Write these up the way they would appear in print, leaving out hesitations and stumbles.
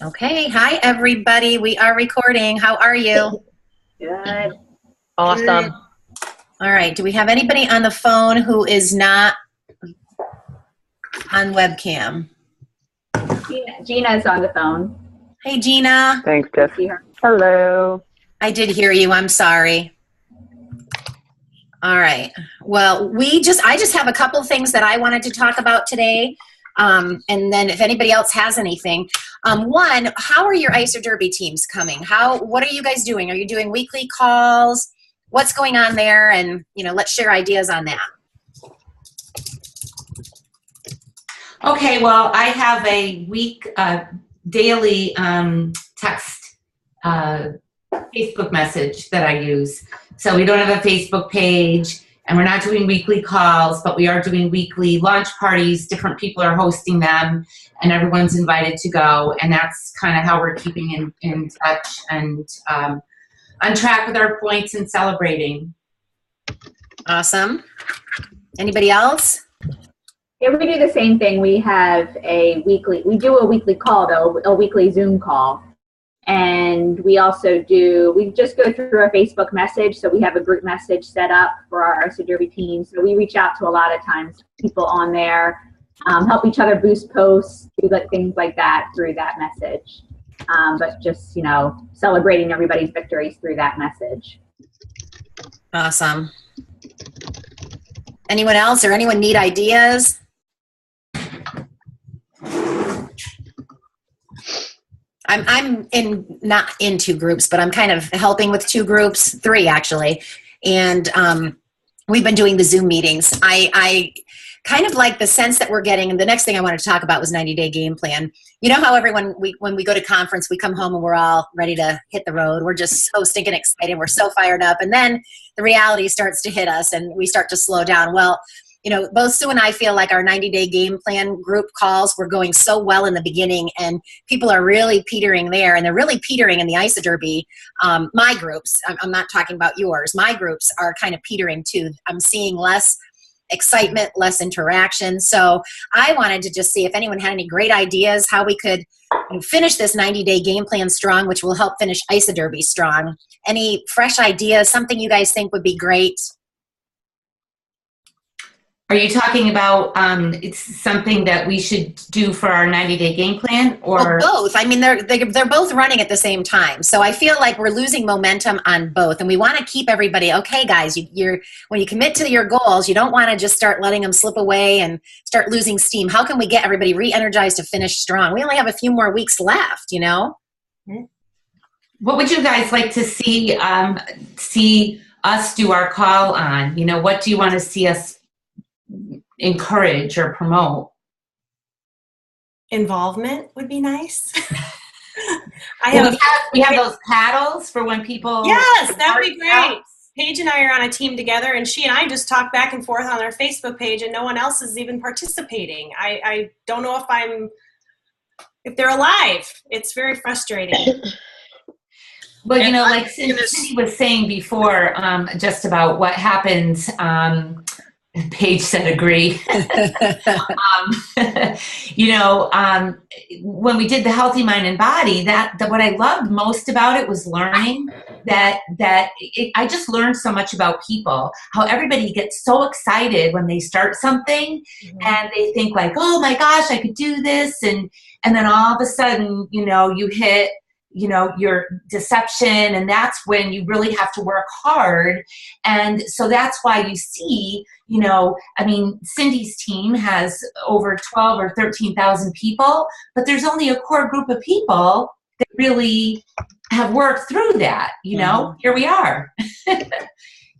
Okay, hi everybody. We are recording. How are you? Good. Awesome. Good. All right. Do we have anybody on the phone who is not on webcam? Gina's on the phone. Hey, Gina. Thanks, Jeff. See her. Hello. I did hear you. I'm sorry. All right. Well, I just have a couple things that I wanted to talk about today. And then if anybody else has anything. One, how are your ICER Derby teams coming? What are you guys doing? Are you doing weekly calls? What's going on there? And, let's share ideas on that. Okay, well, I have a daily text Facebook message that I use. So we don't have a Facebook page, and we're not doing weekly calls, but we are doing weekly launch parties. Different people are hosting them, and everyone's invited to go. And that's kind of how we're keeping in touch and on track with our points and celebrating. Awesome. Anybody else? Yeah, we do the same thing. We do a weekly call though, a weekly Zoom call. And we just go through our Facebook message. So we have a group message set up for our ICER Derby team. So we reach out to a lot of times people on there, help each other boost posts, do things like that through that message. But just, celebrating everybody's victories through that message. Awesome. Anyone else or anyone need ideas? I'm not in two groups, but I'm kind of helping with two groups, three actually. And we've been doing the Zoom meetings. I kind of like the sense that we're getting, and the next thing I wanted to talk about was 90-day game plan. You know how when we go to conference, we come home and we're all ready to hit the road. We're just so stinking excited. We're so fired up. And then the reality starts to hit us and we start to slow down. Well, both Sue and I feel like our 90-day game plan group calls were going so well in the beginning, and people are really petering there, and they're really petering in the ICER Derby. My groups, I'm not talking about yours, my groups are kind of petering too. I'm seeing less excitement, less interaction. So I wanted to just see if anyone had any great ideas how we could finish this 90-day game plan strong, which will help finish ICER Derby strong. Any fresh ideas, something you guys think would be great? Are you talking about it's something that we should do for our 90-day game plan, or both? I mean, they're both running at the same time, so I feel like we're losing momentum on both, and we want to keep everybody. Okay, guys, when you commit to your goals, you don't want to just start letting them slip away and start losing steam. How can we get everybody re-energized to finish strong? We only have a few more weeks left, What would you guys like to see us do our call on? What do you want to see us encourage or promote? Involvement would be nice. We have those paddles for when people. Yes, that would be great. Paige and I are on a team together, and she and I just talk back and forth on our Facebook page, and no one else is even participating. I don't know if they're alive. It's very frustrating. Well, like Cindy was saying before, just about what happens. Paige said agree. When we did the Healthy Mind and Body, that what I loved most about it was learning I just learned so much about people, how everybody gets so excited when they start something, and they think like, oh my gosh, I could do this, and then all of a sudden, you hit your deception, and that's when you really have to work hard. And so that's why you see, Cindy's team has over 12 or 13,000 people, but there's only a core group of people that really have worked through that, Here we are.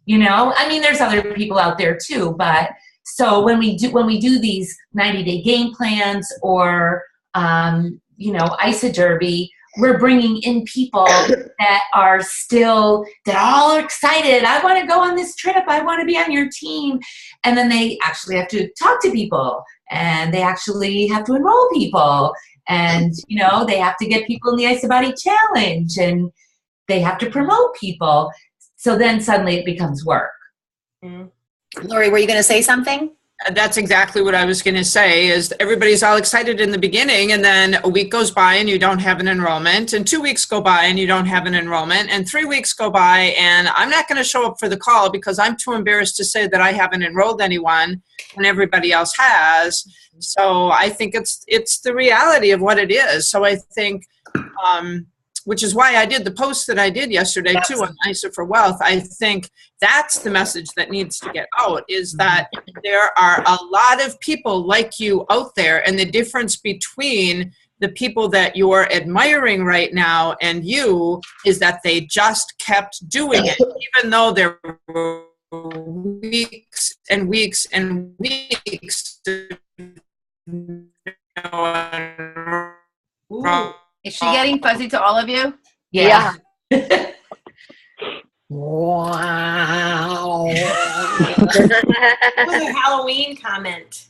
There's other people out there too, but so when we do these 90-day game plans or, ICER Derby, we're bringing in people that are all excited. I want to go on this trip. I want to be on your team. And then they actually have to talk to people, and they actually have to enroll people, and, they have to get people in the ICER Body Challenge, and they have to promote people. So then suddenly it becomes work. Lori, were you going to say something? That's exactly what I was going to say, is everybody's all excited in the beginning, and then a week goes by and you don't have an enrollment, and 2 weeks go by and you don't have an enrollment, and 3 weeks go by and I'm not going to show up for the call because I'm too embarrassed to say that I haven't enrolled anyone and everybody else has. So I think it's the reality of what it is. So I think, which is why I did the post that I did yesterday too on ISA for Wealth. I think that's the message that needs to get out, is that there are a lot of people like you out there, and the difference between the people that you're admiring right now and you is that they just kept doing it, even though there were weeks and weeks and weeks. Ooh. Is she getting fuzzy to all of you? Yeah. Wow. That was a Halloween comment.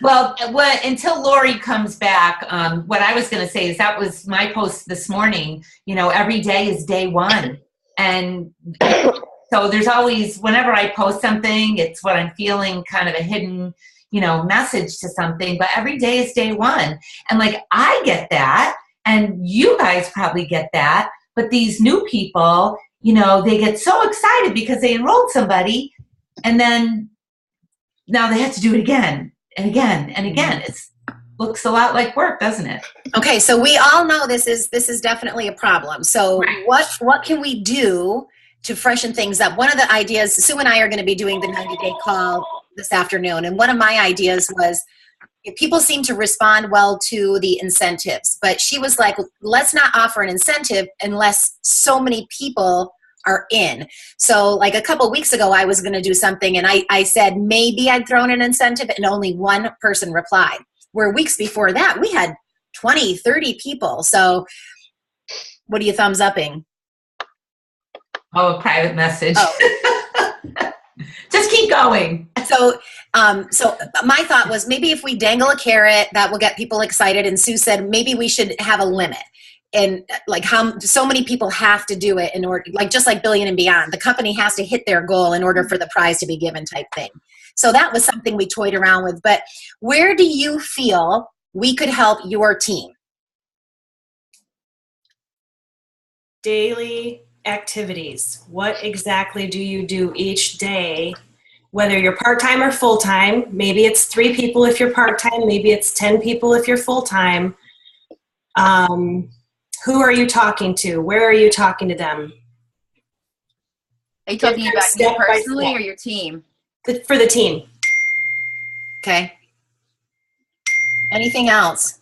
Well, until Lori comes back, what I was going to say is that was my post this morning. You know, every day is day one. And so there's always, whenever I post something, it's what I'm feeling, kind of a hidden, you know, message to something. But every day is day one. And like, I get that. And you guys probably get that. But these new people, you know, they get so excited because they enrolled somebody, and then now they have to do it again and again and again. It looks a lot like work, doesn't it? Okay, so we all know this is definitely a problem. So what can we do to freshen things up? One of the ideas, Sue and I are going to be doing the 90-day call this afternoon, and one of my ideas was, people seem to respond well to the incentives, but she was like, let's not offer an incentive unless so many people are in. So like a couple weeks ago, I was going to do something, and I said maybe I'd thrown an incentive, and only one person replied. Where weeks before that, we had 20, 30 people. So what are you thumbs upping? Oh, a private message. Oh. Just keep going. So my thought was, maybe if we dangle a carrot, that will get people excited. And Sue said, maybe we should have a limit. And like, how so many people have to do it in order, like, just like Billion and Beyond, the company has to hit their goal in order for the prize to be given, type thing. So that was something we toyed around with. But where do you feel we could help your team? Daily activities. What exactly do you do each day? Whether you're part-time or full-time, maybe it's 3 people if you're part-time, maybe it's 10 people if you're full-time. Who are you talking to? Where are you talking to them? Are you talking about you personally or your team? For the team. Okay. Anything else?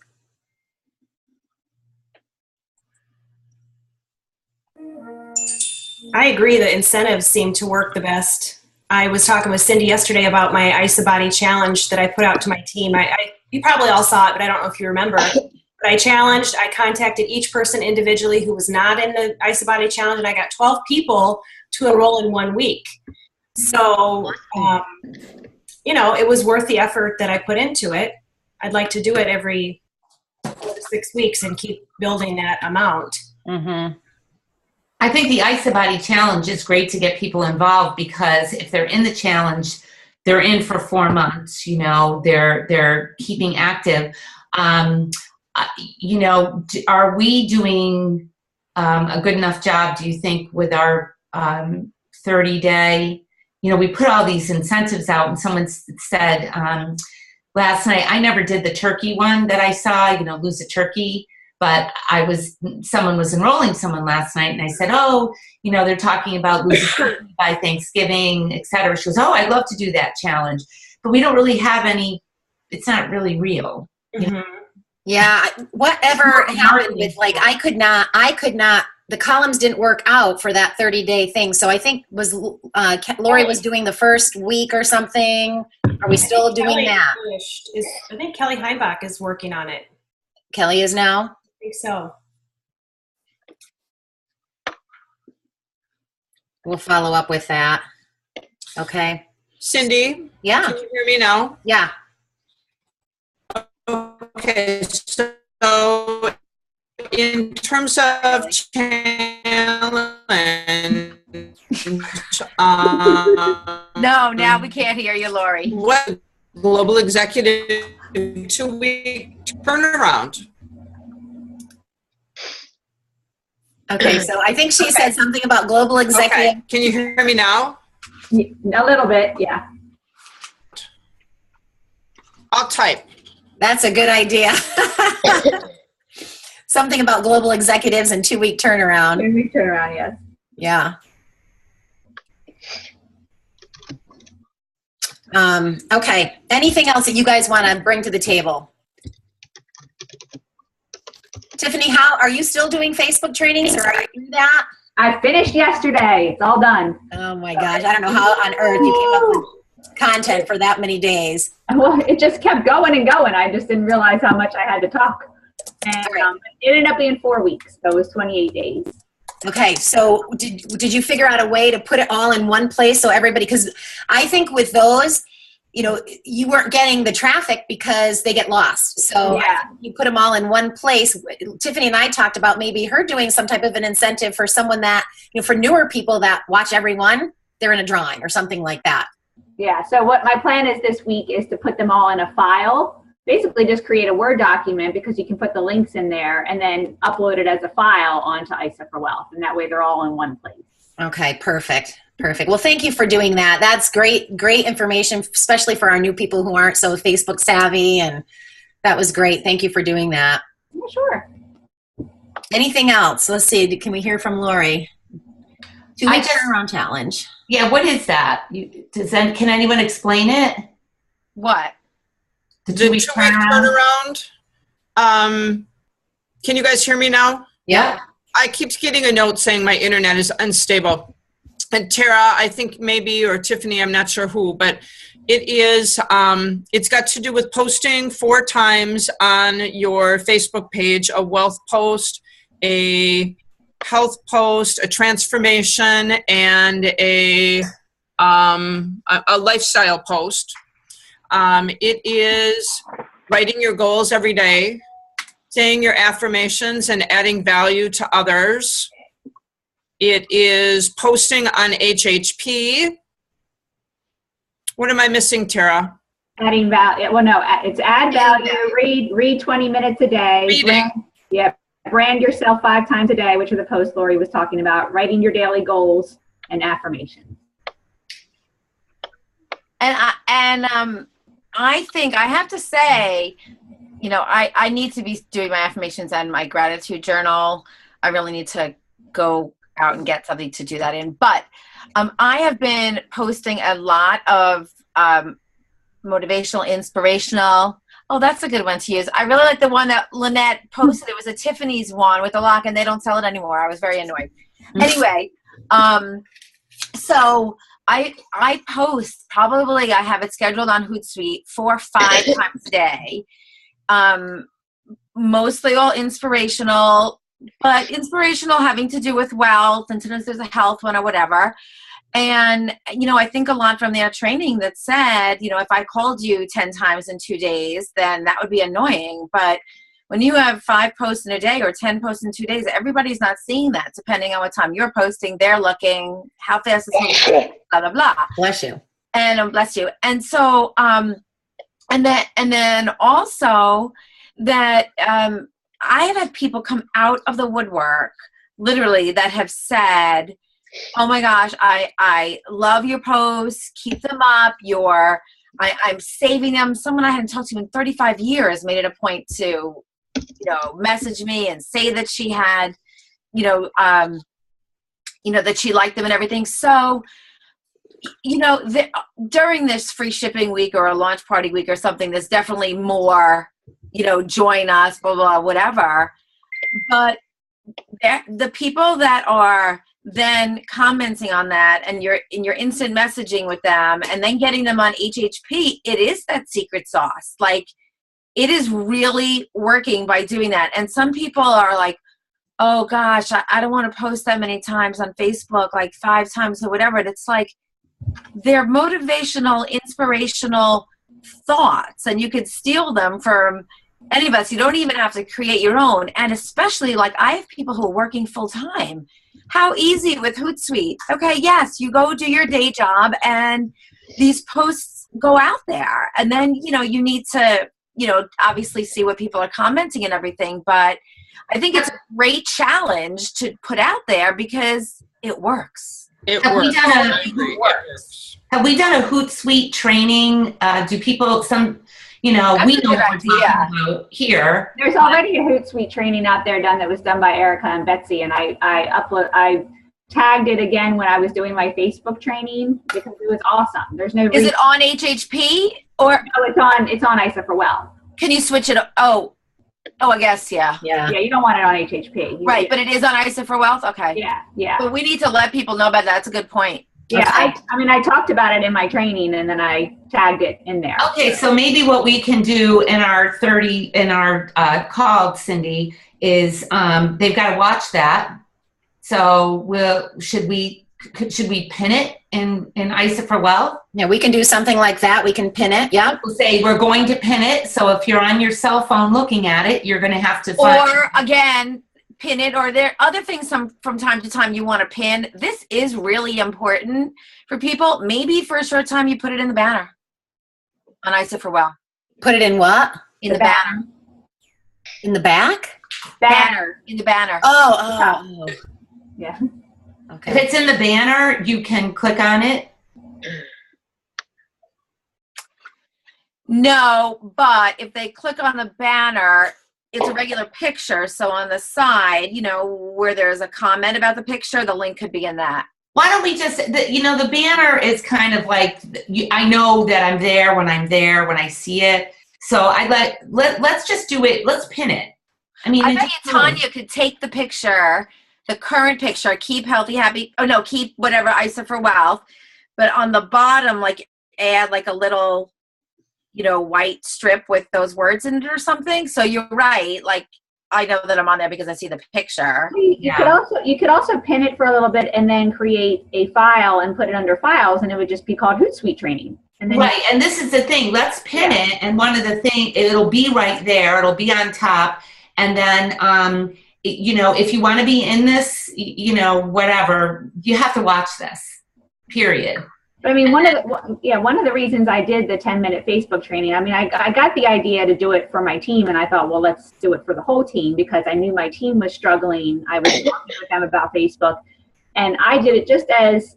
I agree that incentives seem to work the best. I was talking with Cindy yesterday about my ISA Body Challenge that I put out to my team. You probably all saw it, but I don't know if you remember. But I contacted each person individually who was not in the ISA Body Challenge, and I got 12 people to enroll in 1 week. So, you know, it was worth the effort that I put into it. I'd like to do it every 4 to 6 weeks and keep building that amount. Mm-hmm. I think the ISA Body Challenge is great to get people involved, because if they're in the challenge, they're in for 4 months. You know, they're keeping active. You know, are we doing a good enough job, do you think, with our 30-day? You know, we put all these incentives out, and someone said last night, I never did the turkey one that I saw, you know, lose a turkey. But someone was enrolling someone last night, and I said, oh, you know, they're talking about losing turkey by Thanksgiving, et cetera. She goes, oh, I'd love to do that challenge. But we don't really have any, it's not really real. You know? Yeah, whatever happened with, like, I could not, the columns didn't work out for that 30-day thing. So I think Lori was doing the first week or something. Are we still doing that? I think Kelly Heimbach is working on it. Kelly is now? I think so. We'll follow up with that. Okay. Cindy? Yeah. Can you hear me now? Yeah. Okay, so in terms of challenge, No, now we can't hear you, Lori. what Global Executive 2-week turnaround. Okay, so I think she said something about global executive. Okay, can you hear me now? A little bit, yeah. I'll type. That's a good idea. Something about global executives and 2-week turnaround. 2-week turnaround, yes. Yeah. Okay. Anything else that you guys want to bring to the table? Tiffany, how are you still doing Facebook trainings, or are you doing that? I finished yesterday. It's all done. Oh my gosh, I don't know how on earth you came up with content for that many days. Well, it just kept going and going. I just didn't realize how much I had to talk. And it ended up being 4 weeks, so it was 28 days. Okay, so did you figure out a way to put it all in one place so everybody, because I think with those, you know, you weren't getting the traffic because they get lost. So Yeah. you put them all in one place. Tiffany and I talked about maybe her doing some type of an incentive for someone that, you know, for newer people that watch everyone, they're in a drawing or something like that. Yeah, so what my plan is this week is to put them all in a file. Basically just create a Word document, because you can put the links in there and then upload it as a file onto ISA for Wealth. And that way they're all in one place. Okay, perfect. Perfect. Well, thank you for doing that. That's great information, especially for our new people who aren't so Facebook savvy. And that was great. Thank you for doing that. Yeah, sure. Anything else? Let's see. Can we hear from Lori? 2-week turnaround challenge. Yeah, what is that? Can anyone explain it? What? The The 2-week 2-week turnaround? turnaround. Can you guys hear me now? Yeah. I keep getting a note saying my internet is unstable. And Tara, I think maybe, or Tiffany, I'm not sure who, but it is, it's got to do with posting 4 times on your Facebook page, a wealth post, a health post, a transformation, and a lifestyle post. It is writing your goals every day, saying your affirmations and adding value to others. It is posting on HHP. What am I missing, Tara? Adding value. Well, no, it's add value, read 20 minutes a day. Reading. Brand yourself 5 times a day, which are the posts Lori was talking about, writing your daily goals and affirmations. And I think I have to say, you know, I need to be doing my affirmations and my gratitude journal. I really need to go out and get something to do that in. But I have been posting a lot of motivational, inspirational. Oh, that's a good one to use. I really like the one that Lynette posted. It was a Tiffany's one with a lock, and they don't sell it anymore. I was very annoyed. Anyway, so I post probably, I have it scheduled on Hootsuite 4 or 5 times a day. Mostly all inspirational, but inspirational having to do with wealth, and sometimes there's a health one or whatever. And, you know, I think a lot from their training that said, you know, if I called you 10 times in 2 days, then that would be annoying. But when you have 5 posts in a day or 10 posts in 2 days, everybody's not seeing that. Depending on what time you're posting, they're looking, how fast is it, blah, blah, blah. Bless you. And bless you. And so, and then also that I have had people come out of the woodwork, literally, that have said, oh my gosh, I love your posts. Keep them up. I'm saving them. Someone I hadn't talked to in 35 years made it a point to, you know, message me and say that she had, that she liked them and everything. So, you know, during this free shipping week or a launch party week or something, there's definitely more, you know, join us, blah, blah, whatever. But the people that are then commenting on that, and you're in your instant messaging with them and then getting them on HHP, it is that secret sauce. Like, it is really working by doing that. And some people are like, oh gosh, I don't want to post that many times on Facebook, like 5 times or whatever. And it's like, they're motivational, inspirational thoughts, and you could steal them from any of us. You don't even have to create your own. And especially, like, I have people who are working full time. How easy with Hootsuite. Okay, yes, you go do your day job, and these posts go out there. And then, you need to, obviously see what people are commenting and everything. But I think it's a great challenge to put out there because it works. Have we done a Hootsuite training? Do people, we know what we're talking about here. There's already a Hootsuite training out there that was done by Erica and Betsy, and I tagged it again when I was doing my Facebook training because it was awesome. There's no. Is it on HHP or? No, it's on ISA for Well. Can you switch it? Oh, I guess yeah. Yeah, you don't want it on HHP. Right, but it is on ISA for Wealth. Okay. Yeah. But we need to let people know about that. That's a good point. Yeah, I talked about it in my training, and then I tagged it in there. Okay, so maybe what we can do in our call, Cindy, is they've got to watch that. So should we pin it in ISA for Wealth? Yeah, we can do something like that. We can pin it. Yeah. We'll say we're going to pin it. So if you're on your cell phone looking at it, you're going to have to find. Or again, pin it. Or there are other things from time to time you want to pin. This is really important for people. Maybe for a short time you put it in the banner on ISA for Well. Put it in what? In the banner. In the back? Banner. In the banner. Oh. Yeah. Okay. If it's in the banner, you can click on it. No, but if they click on the banner, it's a regular picture. So on the side, where there's a comment about the picture, the link could be in that. Why don't we just, the banner is kind of like, I know that I'm there when I see it. So let's just do it. Let's pin it. I bet you Tanya could take the picture, the current picture, keep healthy, happy. Oh no, keep whatever ISA for Wealth. But on the bottom, add a little, white strip with those words in it or something. So you're right. I know that I'm on there because I see the picture. You could also pin it for a little bit and then create a file and put it under files, and it would just be called Hootsuite training. And then and this is the thing. Let's pin it, and one of the things, it'll be right there. It'll be on top, and then if you want to be in this, whatever, you have to watch this. Period. But one of the reasons I did the 10-minute Facebook training, I got the idea to do it for my team, and I thought, well, let's do it for the whole team because I knew my team was struggling. I was talking with them about Facebook, and I did it just as,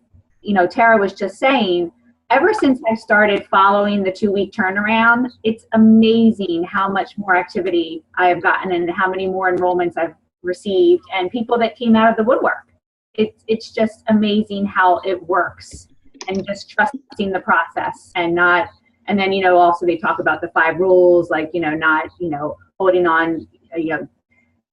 Tara was just saying. Ever since I started following the 2-week turnaround, it's amazing how much more activity I have gotten and how many more enrollments I've received and people that came out of the woodwork. It's just amazing how it works, and just trusting the process and then also they talk about the 5 rules, not holding on,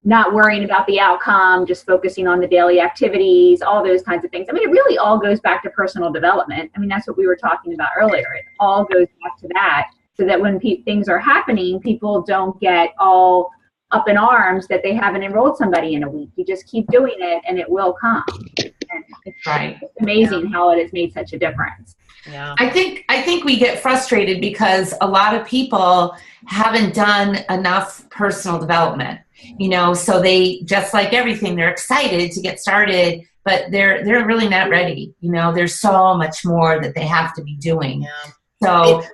not worrying about the outcome, just focusing on the daily activities, all those kinds of things. It really all goes back to personal development. That's what we were talking about earlier. It all goes back to that, so that when things are happening, people don't get all up in arms that they haven't enrolled somebody in a week. You just keep doing it and it will come. And it's amazing how it has made such a difference. Yeah. I think we get frustrated because a lot of people haven't done enough personal development. So they, just like everything, they're excited to get started, but they're really not ready. There's so much more that they have to be doing. Yeah. So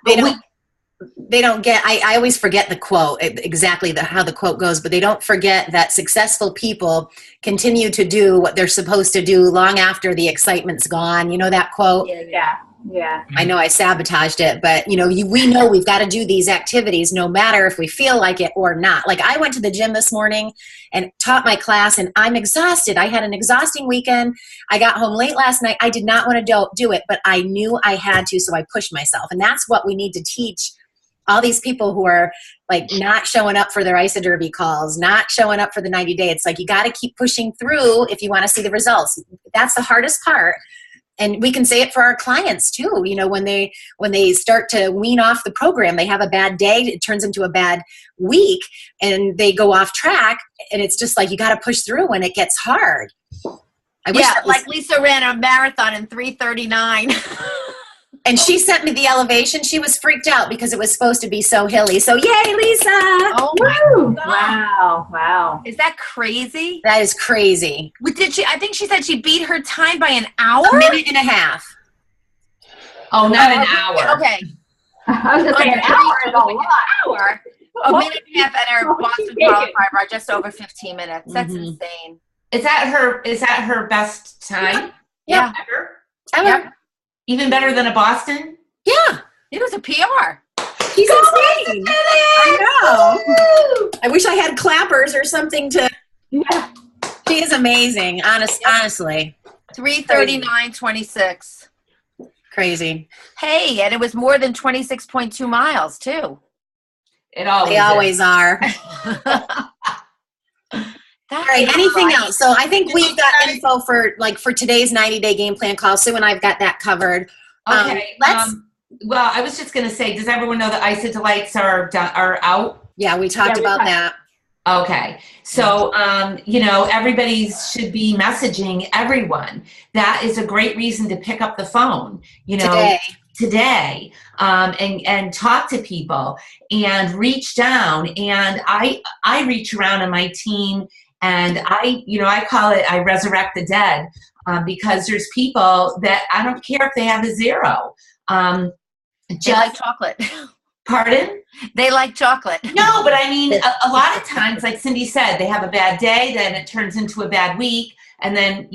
they don't get, I always forget the quote, exactly how the quote goes, but they don't forget that successful people continue to do what they're supposed to do long after the excitement's gone. You know that quote? Yeah. I know I sabotaged it, but we know we've got to do these activities no matter if we feel like it or not. I went to the gym this morning and taught my class, and I'm exhausted. I had an exhausting weekend. I got home late last night. I did not want to do it, but I knew I had to, so I pushed myself. And that's what we need to teach all these people who are not showing up for their ISA Derby calls, not showing up for the 90-day. It's you got to keep pushing through if you want to see the results. That's the hardest part. And we can say it for our clients too. When they start to wean off the program, they have a bad day, it turns into a bad week, and they go off track. And it's just you got to push through when it gets hard. Lisa ran a marathon in 3:39. And she sent me the elevation. She was freaked out because it was supposed to be so hilly. So yay, Lisa! Oh my God. Wow! Is that crazy? That is crazy. Did she? I think she said she beat her time by an hour. A minute and a half. Oh, not an hour. Okay. I was going to say an hour is a lot. A minute and a half, and our Boston qualifier are just over 15 minutes. That's insane. Is that her best time? Yeah. Ever. Yep. Even better than a Boston? Yeah. It was a PR. She's insane. I know. I wish I had clappers or something to. Yeah. She is amazing. Honestly. 3:39:26. Crazy. Hey, and it was more than 26.2 miles too. It always They always are. All right. Anything else? So I think we've got info for today's 90-day game plan call. Sue and I've got that covered. Okay. Well, I was just going to say, does everyone know that Isodelites are out? Yeah, we talked about that. Okay. So, everybody should be messaging everyone. That is a great reason to pick up the phone, today, and talk to people and reach down. And I reach around in my team, and I call it, I resurrect the dead, because there's people that I don't care if they have a 0. They like chocolate. Pardon? They like chocolate. No, but I mean, a lot of times, like Cindy said, they have a bad day, then it turns into a bad week. And then,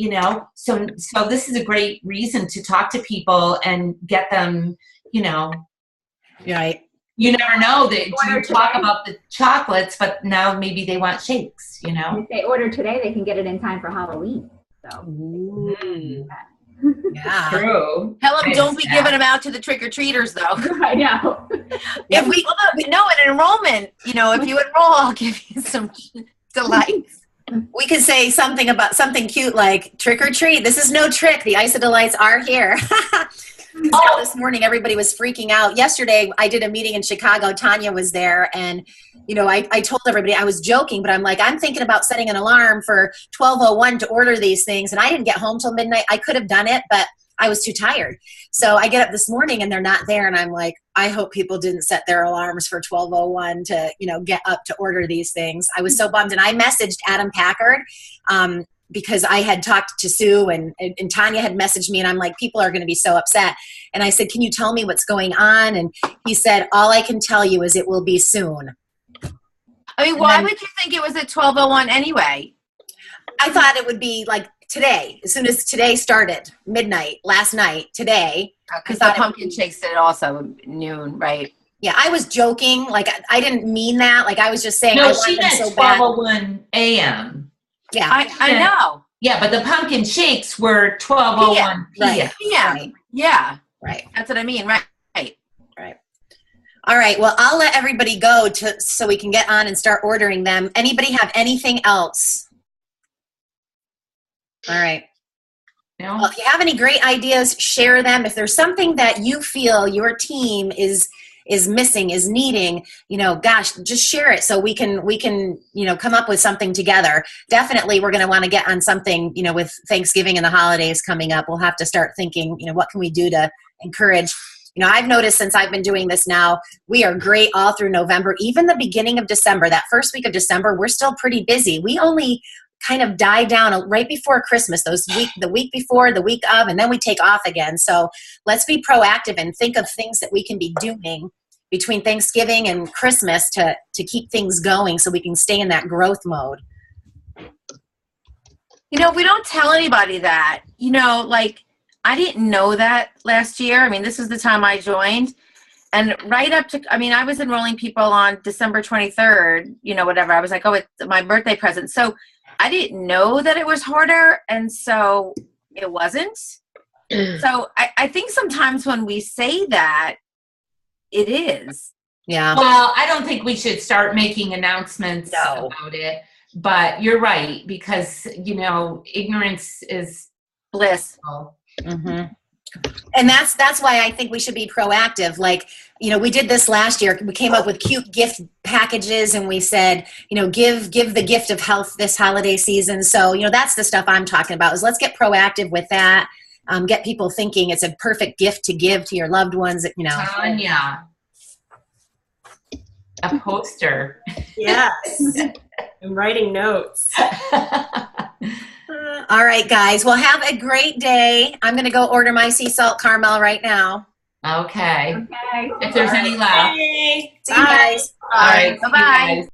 so this is a great reason to talk to people and get them, Right. You never know that you talk about the chocolates, but now maybe they want shakes, If they order today, they can get it in time for Halloween. So. Yeah. True. Tell them don't be giving them out to the trick-or-treaters, though. I know. If we an enrollment, if you enroll, I'll give you some delights. We could say something about something cute like trick or treat. This is no trick. The Isodelites are here. This morning, everybody was freaking out. Yesterday, I did a meeting in Chicago. Tanya was there, and I told everybody, I was joking, but I'm like, I'm thinking about setting an alarm for 12:01 to order these things, and I didn't get home till midnight. I could have done it, but I was too tired. So I get up this morning, and they're not there, and I'm like, I hope people didn't set their alarms for 12:01 to get up to order these things. I was so bummed, and I messaged Adam Packard because I had talked to Sue, and Tanya had messaged me, and I'm like, people are going to be so upset. And I said, can you tell me what's going on? And he said, all I can tell you is it will be soon. I mean, why would you think it was at 12:01 anyway? I thought it would be like today, as soon as today started, midnight, last night, today. Because the pumpkin shakes did also noon, right? Yeah, I was joking. Like, I didn't mean that. Like, I was just saying. No, she meant 12:01 a.m. Yeah. I know. Yeah, but the pumpkin shakes were 12:01 p.m. Yeah. Right. Yeah. Right. That's what I mean. Right. Right. All right. Well, I'll let everybody go so we can get on and start ordering them. Anybody have anything else? All right. No. Well, if you have any great ideas, share them. If there's something that you feel your team is missing, is needing, gosh, just share it so we can come up with something together. Definitely, we're going to want to get on something, with Thanksgiving and the holidays coming up. We'll have to start thinking, what can we do to encourage. I've noticed since I've been doing this now, we are great all through November, even the beginning of December. That first week of December, we're still pretty busy. We only kind of die down right before Christmas, the week before, the week of, and then we take off again. So let's be proactive and think of things that we can be doing between Thanksgiving and Christmas to keep things going so we can stay in that growth mode. We don't tell anybody that, like I didn't know that last year. I mean, this is the time I joined. And right up to, I was enrolling people on December 23rd, whatever. I was like, oh, it's my birthday present. So I didn't know that it was harder. And so it wasn't. So I think sometimes when we say that, it is. Yeah. Well, I don't think we should start making announcements about it. But you're right, because, ignorance is bliss. Mm-hmm. And that's why I think we should be proactive. Like, we did this last year. We came up with cute gift packages, and we said, give the gift of health this holiday season. So, that's the stuff I'm talking about, is let's get proactive with that. Get people thinking it's a perfect gift to give to your loved ones. Tanya, a poster. Yes. I'm writing notes. All right, guys. Well, have a great day. I'm going to go order my sea salt caramel right now. Okay. Okay. If there's any left. Hey, See you guys. All right. Bye-bye. See you guys.